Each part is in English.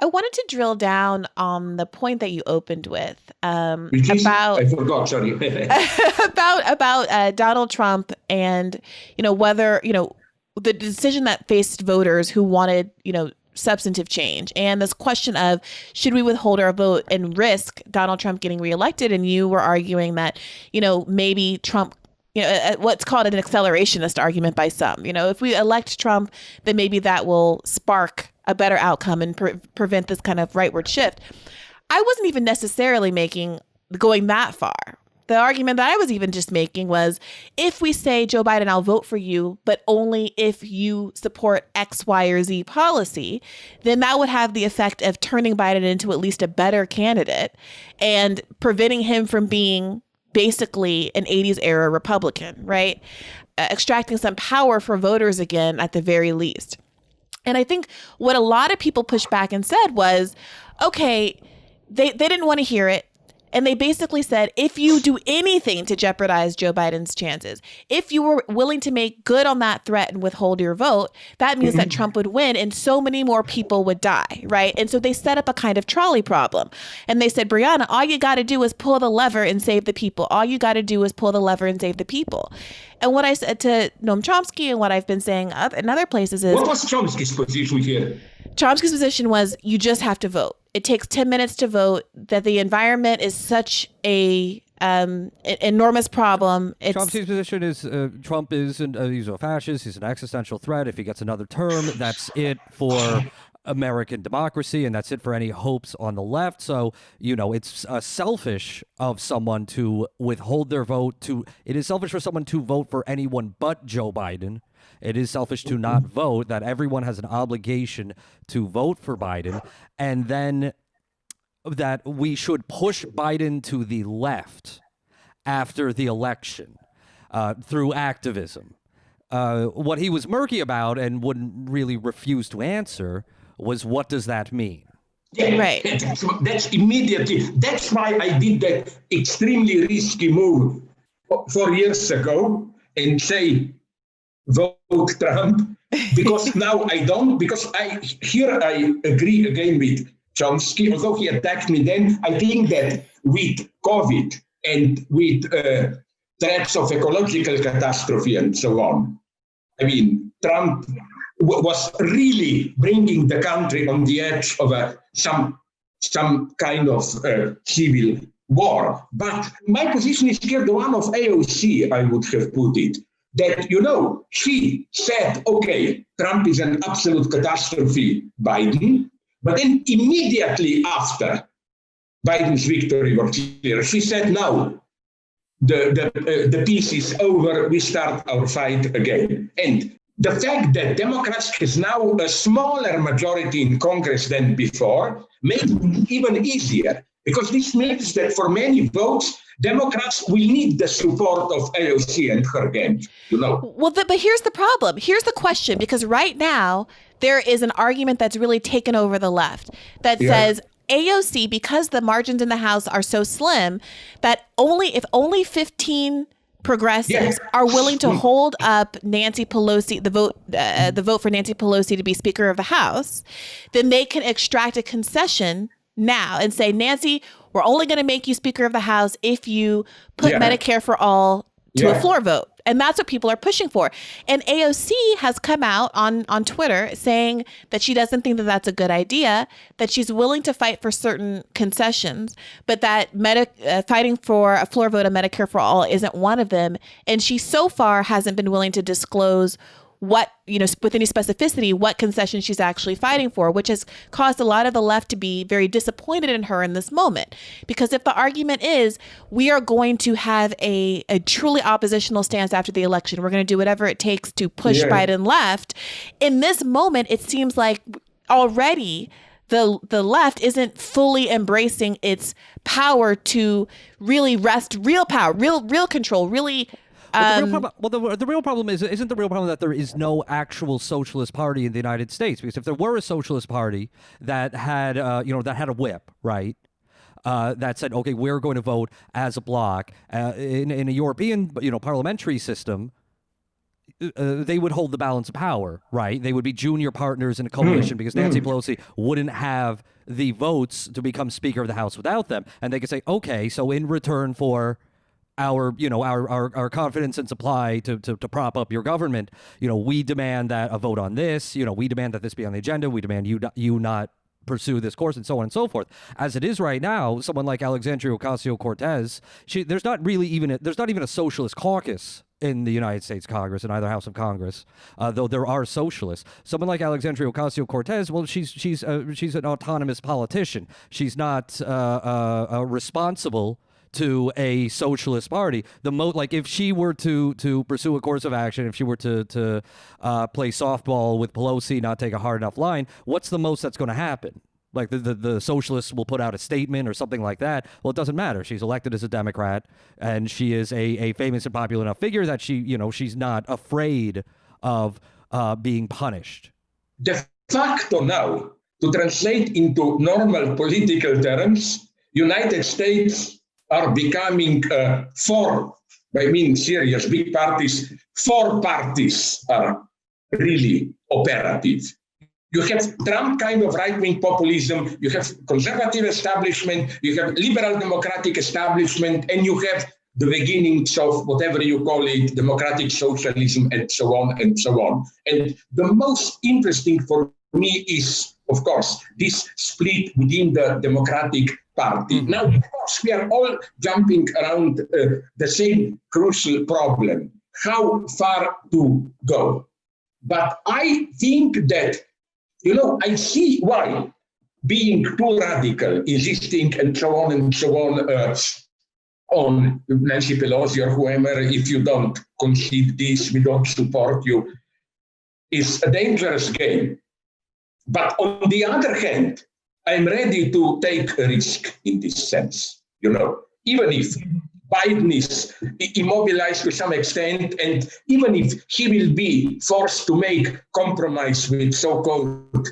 I wanted to drill down on the point that you opened with Which is, about I forgot, sorry. about Donald Trump and whether the decision that faced voters who wanted substantive change, and this question of should we withhold our vote and risk Donald Trump getting reelected. And you were arguing that maybe Trump, what's called an accelerationist argument by some, if we elect Trump, then maybe that will spark a better outcome and prevent this kind of rightward shift. I wasn't even necessarily going that far. The argument that I was even just making was, if we say, Joe Biden, I'll vote for you, but only if you support X, Y, or Z policy, then that would have the effect of turning Biden into at least a better candidate and preventing him from being basically an 80s era Republican, right? Extracting some power for voters again, at the very least. And I think what a lot of people pushed back and said was, okay, they didn't want to hear it. And they basically said, if you do anything to jeopardize Joe Biden's chances, if you were willing to make good on that threat and withhold your vote, that means that Trump would win and so many more people would die, right? And so they set up a kind of trolley problem. And they said, Brianna, all you got to do is pull the lever and save the people. All you got to do is pull the lever and save the people. And what I said to Noam Chomsky and what I've been saying in other places is... What was Chomsky's position here? Chomsky's position was, you just have to vote. It takes 10 minutes to vote, that the environment is such a enormous problem. Chomsky's position is Trump he's a fascist, he's an existential threat. If he gets another term, that's it for American democracy, and that's it for any hopes on the left. So, it's selfish of someone to withhold their vote. It is selfish for someone to vote for anyone but Joe Biden. It is selfish to not vote, that everyone has an obligation to vote for Biden, and then that we should push Biden to the left after the election through activism. What he was murky about and wouldn't really refuse to answer was, what does that mean? Yeah, right. That's immediately. That's why I did that extremely risky move 4 years ago and say, vote Trump, because now I don't, because I agree again with Chomsky, although he attacked me then. I think that with COVID and with threats of ecological catastrophe and so on, I mean, Trump was really bringing the country on the edge of some kind of civil war. But my position is here, the one of AOC, I would have put it, that, she said, okay, Trump is an absolute catastrophe, Biden, but then immediately after Biden's victory was clear, she said, now the peace is over, we start our fight again. And the fact that Democrats has now a smaller majority in Congress than before makes it even easier, because this means that for many votes, Democrats will need the support of AOC and her gang, Well, but here's the problem. Here's the question, because right now there is an argument that's really taken over the left that says AOC, because the margins in the House are so slim, that if only 15 progressives are willing to hold up Nancy Pelosi, the vote for Nancy Pelosi to be Speaker of the House, then they can extract a concession now and say, Nancy, we're only going to make you Speaker of the House if you put Medicare for all to a floor vote. And that's what people are pushing for. And AOC has come out on Twitter saying that she doesn't think that that's a good idea, that she's willing to fight for certain concessions, but that fighting for a floor vote of Medicare for all isn't one of them. And she so far hasn't been willing to disclose what, with any specificity, what concession she's actually fighting for, which has caused a lot of the left to be very disappointed in her in this moment. Because if the argument is we are going to have a truly oppositional stance after the election, we're going to do whatever it takes to push Biden left, in this moment, it seems like already the left isn't fully embracing its power to really wrest real power, real control, really. The real problem isn't the real problem that there is no actual socialist party in the United States? Because if there were a socialist party that had, that had a whip, right, that said, okay, we're going to vote as a bloc in a European, parliamentary system, they would hold the balance of power, right? They would be junior partners in a coalition because Nancy Pelosi wouldn't have the votes to become Speaker of the House without them. And they could say, okay, so in return for our confidence and supply to prop up your government, we demand that a vote on this, we demand that this be on the agenda. We demand you not pursue this course, and so on and so forth. As it is right now, someone like Alexandria Ocasio-Cortez, there's not even a socialist caucus in the United States Congress, in either house of Congress, though there are socialists. Someone like Alexandria Ocasio-Cortez, well, she's an autonomous politician. She's not responsible to a socialist party. If she were to pursue a course of action, if she were to play softball with Pelosi, not take a hard enough line, what's the most that's going to happen? Like the socialists will put out a statement or something like that. Well, it doesn't matter. She's elected as a Democrat, and she is a famous and popular enough figure that she's not afraid of being punished. De facto now, to translate into normal political terms, United States are becoming serious, big parties. 4 parties are really operative. You have Trump kind of right-wing populism, you have conservative establishment, you have liberal democratic establishment, and you have the beginnings of whatever you call it, democratic socialism, and so on and so on. And the most interesting for me is, of course, this split within the Democratic Party. Now, of course, we are all jumping around the same crucial problem, how far to go. But I think that, I see why being too radical, insisting and so on Nancy Pelosi or whoever, if you don't concede this, we don't support you, is a dangerous game. But on the other hand, I'm ready to take a risk in this sense, even if Biden is immobilized to some extent, and even if he will be forced to make compromise with so-called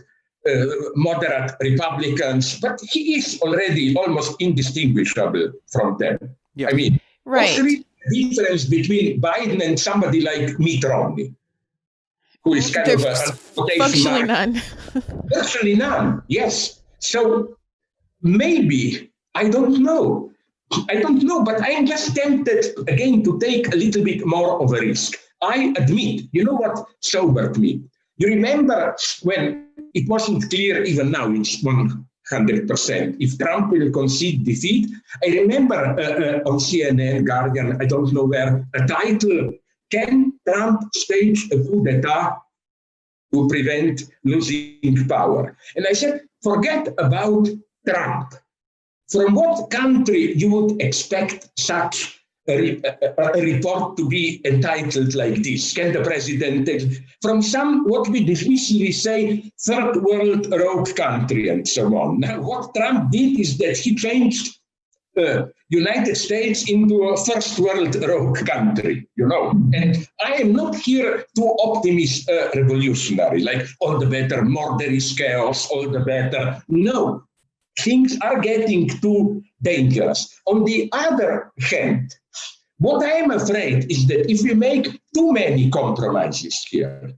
moderate Republicans, but he is already almost indistinguishable from them. Yeah. I mean, right. What's the difference between Biden and somebody like Mitt Romney, who is kind of a functionally none. Virtually none, yes. So maybe, I don't know, but I'm just tempted again to take a little bit more of a risk. I admit, you know what sobered me? You remember when it wasn't clear, even now it's 100%, if Trump will concede defeat? I remember on CNN, Guardian, I don't know where, a title, "Can Trump stage a coup d'etat to prevent losing power?" And I said, forget about Trump. From what country you would expect such a report to be entitled like this? Can the president take from some, what we dismissively say, third world rogue country and so on? Now, what Trump did is that he changed United States into a first world rogue country, And I am not here too optimist revolutionary, like all the better, more there is chaos, all the better. No, things are getting too dangerous. On the other hand, what I am afraid is that if we make too many compromises here,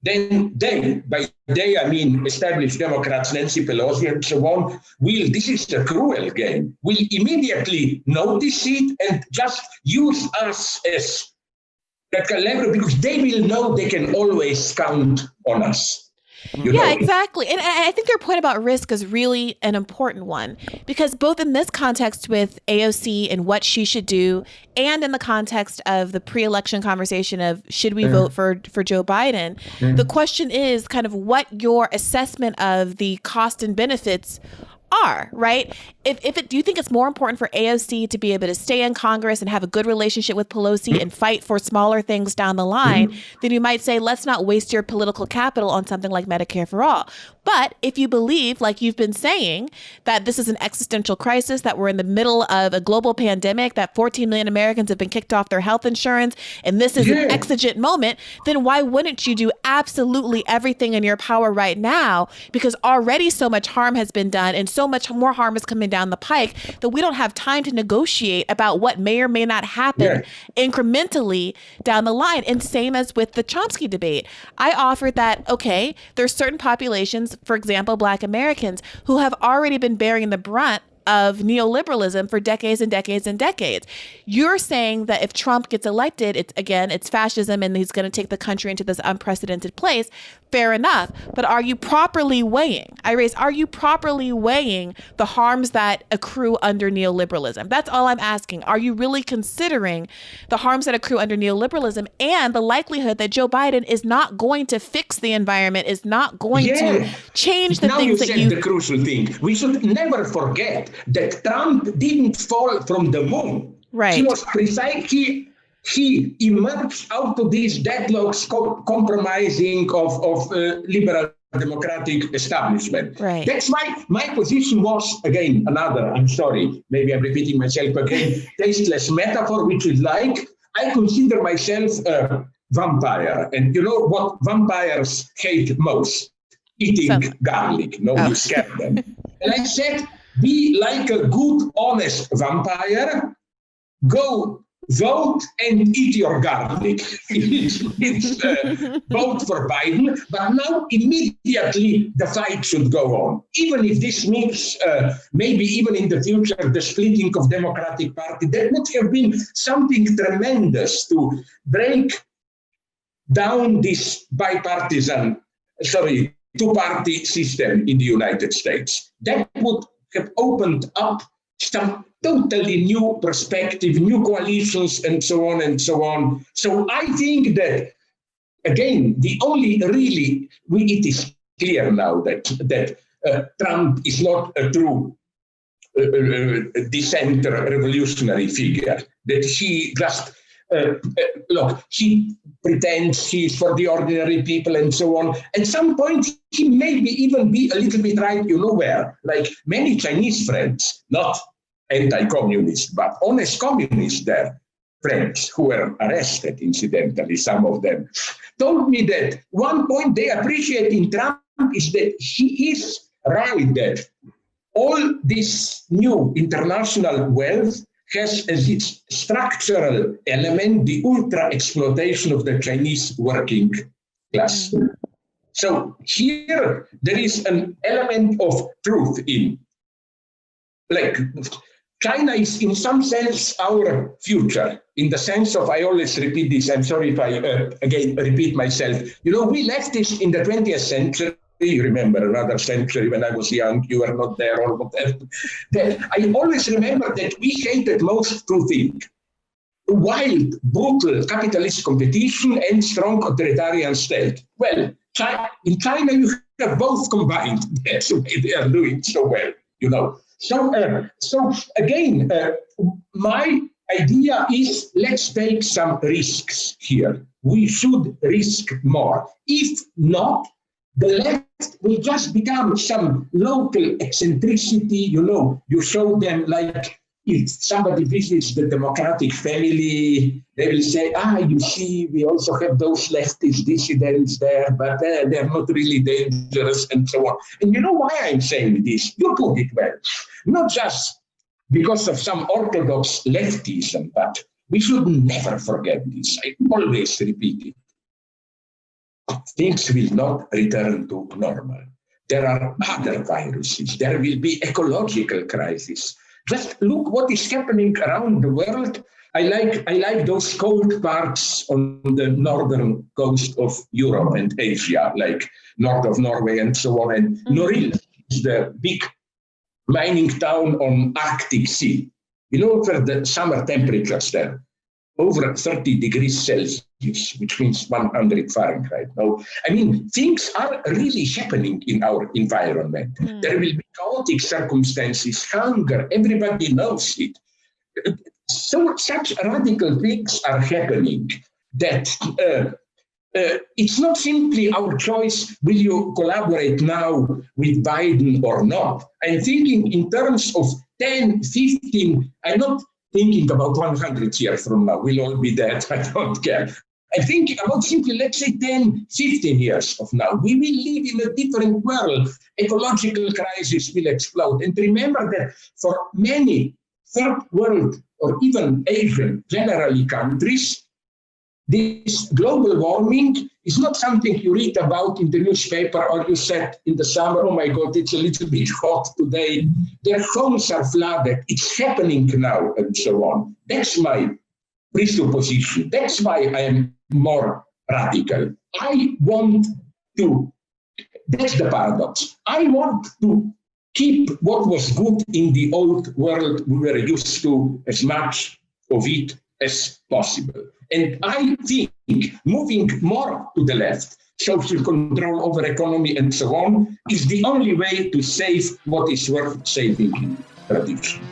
then they, by they I mean established Democrats, Nancy Pelosi and so on, this is a cruel game, will immediately notice it and just use us as like a lever, because they will know they can always count on us. Yeah, exactly. And I think your point about risk is really an important one, because both in this context with AOC and what she should do, and in the context of the pre-election conversation of should we vote for Joe Biden, the question is kind of what your assessment of the cost and benefits are, right? Do you think it's more important for AOC to be able to stay in Congress and have a good relationship with Pelosi and fight for smaller things down the line, then you might say, let's not waste your political capital on something like Medicare for all. But if you believe, like you've been saying, that this is an existential crisis, that we're in the middle of a global pandemic, that 14 million Americans have been kicked off their health insurance, and this is an exigent moment, then why wouldn't you do absolutely everything in your power right now? Because already so much harm has been done and so much more harm is coming down the pike that we don't have time to negotiate about what may or may not happen incrementally down the line. And same as with the Chomsky debate. I offered that, okay, there's certain populations, for example, Black Americans, who have already been bearing the brunt of neoliberalism for decades and decades and decades. You're saying that if Trump gets elected, it's fascism and he's going to take the country into this unprecedented place. Fair enough. But are you properly weighing the harms that accrue under neoliberalism? That's all I'm asking. Are you really considering the harms that accrue under neoliberalism and the likelihood that Joe Biden is not going to fix the environment, is not going to change the things that you... Now you said the crucial thing. We should never forget that Trump didn't fall from the moon. Right. He was precisely, he emerged out of these deadlocks compromising of liberal democratic establishment. Right. That's why my position was, again, I'm sorry, maybe I'm repeating myself again, tasteless metaphor, which is like, I consider myself a vampire. And you know what vampires hate most? Eating garlic. You scare them. And I said, be like a good, honest vampire, go vote and eat your garlic. It's vote for Biden, but now immediately the fight should go on. Even if this means maybe even in the future the splitting of Democratic Party, that would have been something tremendous to break down this two-party system in the United States. That would have opened up some totally new perspective, new coalitions, and so on and so on. So I think that, again, it is clear now that Trump is not a true dissenter revolutionary figure, that he just, he pretends he's for the ordinary people and so on. At some point, he may even be a little bit right, you know where, like many Chinese friends, not anti-communist, but honest communists, their friends who were arrested, incidentally, some of them, told me that one point they appreciate in Trump is that he is right, that all this new international wealth has as its structural element the ultra-exploitation of the Chinese working class. So here there is an element of truth in, like, China is in some sense our future, in the sense of, I always repeat this, I'm sorry if I again repeat myself, we left this in the 20th century. You remember another century when I was young, you were not there or whatever. I always remember that we hated most two things: wild, brutal capitalist competition and strong authoritarian state. Well, in China, you have both combined. That's the way they are doing so well, So again, my idea is, let's take some risks here. We should risk more. If not, the left will just become some local eccentricity, you show them, like, if somebody visits the Democratic family, they will say, you see, we also have those leftist dissidents there, but they're not really dangerous, and so on. And you know why I'm saying this? You put it well. Not just because of some orthodox leftism, but we should never forget this. I always repeat it. Things will not return to normal. There are other viruses. There will be ecological crisis. Just look what is happening around the world. I like those cold parts on the northern coast of Europe and Asia, like north of Norway and so on. And Norilsk is the big mining town on Arctic Sea. For the summer temperatures there, over 30 degrees Celsius, which means 100 Fahrenheit. Now, things are really happening in our environment. There will be chaotic circumstances, hunger, everybody knows it. So such radical things are happening that it's not simply our choice, will you collaborate now with Biden or not? I'm thinking in terms of 10, 15, I'm not thinking about 100 years from now, we'll all be dead, I don't care. I'm thinking about simply, let's say 10, 15 years of now. We will live in a different world. Ecological crisis will explode. And remember that for many third world or even Asian generally countries, this global warming is not something you read about in the newspaper or you said in the summer, oh my God, it's a little bit hot today. Their homes are flooded. It's happening now and so on. That's my presupposition. That's why I am more radical. I want to, that's the paradox. I want to keep what was good in the old world we were used to, as much of it as possible. And I think moving more to the left, social control over economy and so on, is the only way to save what is worth saving in tradition.